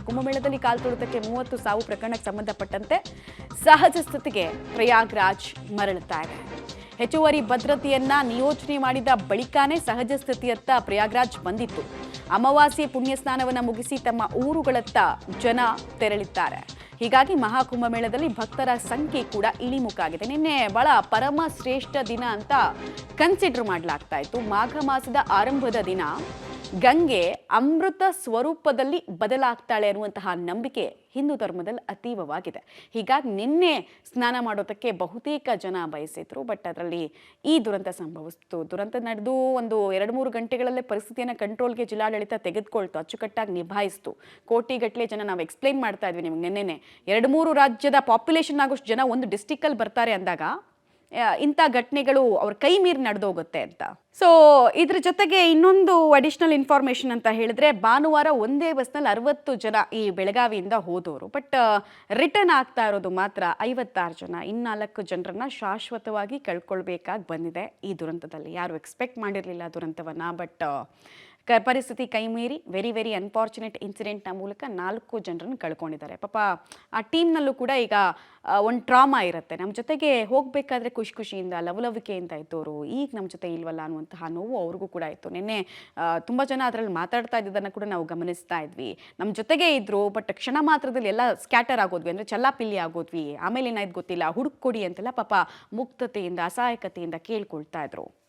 ಕುಂಭಮೇಳದಲ್ಲಿ ಕಾಲ್ತುಳಿತಕ್ಕೆ 30 ಸಾವು ಪ್ರಕರಣಕ್ಕೆ ಸಂಬಂಧಪಟ್ಟಂತೆ ಸಹಜ ಸ್ಥಿತಿಗೆ ಪ್ರಯಾಗ್ರಾಜ್ ಮರಳುತ್ತಾ ಇದೆ. ಹೆಚ್ಚುವರಿ ಭದ್ರತೆಯನ್ನ ನಿಯೋಜನೆ ಮಾಡಿದ ಬಳಿಕನೇ ಸಹಜ ಸ್ಥಿತಿಯತ್ತ ಪ್ರಯಾಗ್ರಾಜ್ ಬಂದಿತ್ತು. ಅಮಾವಾಸ್ಯೆ ಪುಣ್ಯ ಸ್ನಾನವನ್ನ ಮುಗಿಸಿ ತಮ್ಮ ಊರುಗಳತ್ತ ಜನ ತೆರಳಿದ್ದಾರೆ. ಹೀಗಾಗಿ ಮಹಾಕುಂಭಮೇಳದಲ್ಲಿ ಭಕ್ತರ ಸಂಖ್ಯೆ ಕೂಡ ಇಳಿಮುಖಾಗಿದೆ. ನಿನ್ನೆ ಬಹಳ ಪರಮ ಶ್ರೇಷ್ಠ ದಿನ ಅಂತ ಕನ್ಸಿಡರ್ ಮಾಡಲಾಗ್ತಾ ಇತ್ತು. ಮಾಘ ಮಾಸದ ಆರಂಭದ ದಿನ ಗಂಗೆ ಅಮೃತ ಸ್ವರೂಪದಲ್ಲಿ ಬದಲಾಗ್ತಾಳೆ ಅನ್ನುವಂತಹ ನಂಬಿಕೆ ಹಿಂದೂ ಧರ್ಮದಲ್ಲಿ ಅತೀವವಾಗಿದೆ. ಹೀಗಾಗಿ ನಿನ್ನೆ ಸ್ನಾನ ಮಾಡೋದಕ್ಕೆ ಬಹುತೇಕ ಜನ ಬಯಸಿದ್ರು. ಬಟ್ ಅದರಲ್ಲಿ ಈ ದುರಂತ ಸಂಭವಿಸಿತು. ದುರಂತ ನಡೆದು ಒಂದು 2-3 ಗಂಟೆಗಳಲ್ಲೇ ಪರಿಸ್ಥಿತಿಯನ್ನು ಕಂಟ್ರೋಲ್ಗೆ ಜಿಲ್ಲಾಡಳಿತ ತೆಗೆದುಕೊಳ್ತು, ಅಚ್ಚುಕಟ್ಟಾಗಿ ನಿಭಾಯಿಸಿತು. ಕೋಟಿಗಟ್ಟಲೆ ಜನ ನಾವು ಎಕ್ಸ್ಪ್ಲೈನ್ ಮಾಡ್ತಾ ಇದ್ವಿ ನಿಮ್ಗೆ ನಿನ್ನೆನೆ. 2-3 ರಾಜ್ಯದ ಪಾಪ್ಯುಲೇಷನ್ ಆಗೋಷ್ಟು ಜನ ಒಂದು ಡಿಸ್ಟಿಕ್ಕಲ್ಲಿ ಬರ್ತಾರೆ ಅಂದಾಗ ಇಂಥ ಘಟನೆಗಳು ಅವ್ರ ಕೈ ಮೀರಿ ನಡೆದೋಗುತ್ತೆ ಅಂತ. ಸೊ ಇದ್ರ ಜೊತೆಗೆ ಇನ್ನೊಂದು ಅಡಿಷನಲ್ ಇನ್ಫಾರ್ಮೇಶನ್ ಅಂತ ಹೇಳಿದ್ರೆ, ಭಾನುವಾರ ಒಂದೇ ಬಸ್ನಲ್ಲಿ 60 ಜನ ಈ ಬೆಳಗಾವಿಯಿಂದ ಹೋದವರು. ಬಟ್ ರಿಟರ್ನ್ ಆಗ್ತಾ ಇರೋದು ಮಾತ್ರ 56 ಜನ. 4 ಜನರನ್ನ ಶಾಶ್ವತವಾಗಿ ಕಳ್ಕೊಳ್ಬೇಕಾಗಿ ಬಂದಿದೆ ಈ ದುರಂತದಲ್ಲಿ. ಯಾರು ಎಕ್ಸ್ಪೆಕ್ಟ್ ಮಾಡಿರಲಿಲ್ಲ ದುರಂತವನ್ನ. ಬಟ್ ಪರಿಸ್ಥಿತಿ ಕೈ ಮೀರಿ ವೆರಿ ಅನ್ಫಾರ್ಚುನೇಟ್ ಇನ್ಸಿಡೆಂಟ್ನ ಮೂಲಕ 4 ಜನರನ್ನು ಕಳ್ಕೊಂಡಿದ್ದಾರೆ. ಪಾಪ ಆ ಟೀಮ್ನಲ್ಲೂ ಕೂಡ ಈಗ ಒಂದು ಟ್ರಾಮಾ ಇರುತ್ತೆ. ನಮ್ಮ ಜೊತೆಗೆ ಹೋಗಬೇಕಾದ್ರೆ ಖುಷಿಯಿಂದ ಲವಲವಿಕೆಯಿಂದ ಇದ್ದವರು ಈಗ ನಮ್ಮ ಜೊತೆ ಇಲ್ವಲ್ಲ ಅನ್ನುವಂತಹ ನೋವು ಅವ್ರಿಗೂ ಕೂಡ ಇತ್ತು. ನಿನ್ನೆ ತುಂಬ ಜನ ಅದರಲ್ಲಿ ಮಾತಾಡ್ತಾ ಇದ್ದದನ್ನು ಕೂಡ ನಾವು ಗಮನಿಸ್ತಾ ಇದ್ವಿ. ನಮ್ಮ ಜೊತೆಗೆ ಇದ್ರು, ಬಟ್ ಕ್ಷಣ ಮಾತ್ರದಲ್ಲಿ ಎಲ್ಲ ಸ್ಕ್ಯಾಟರ್ ಆಗೋದ್ವಿ, ಅಂದರೆ ಚಲ್ಲಾಪಿಲ್ಲಿ ಆಗೋದ್ವಿ. ಆಮೇಲೆ ಏನಾಯ್ತು ಗೊತ್ತಿಲ್ಲ, ಹುಡುಕೊಡಿ ಅಂತೆಲ್ಲ ಪಾಪ ಮುಕ್ತತೆಯಿಂದ ಅಸಹಾಯಕತೆಯಿಂದ ಕೇಳ್ಕೊಳ್ತಾ ಇದ್ರು.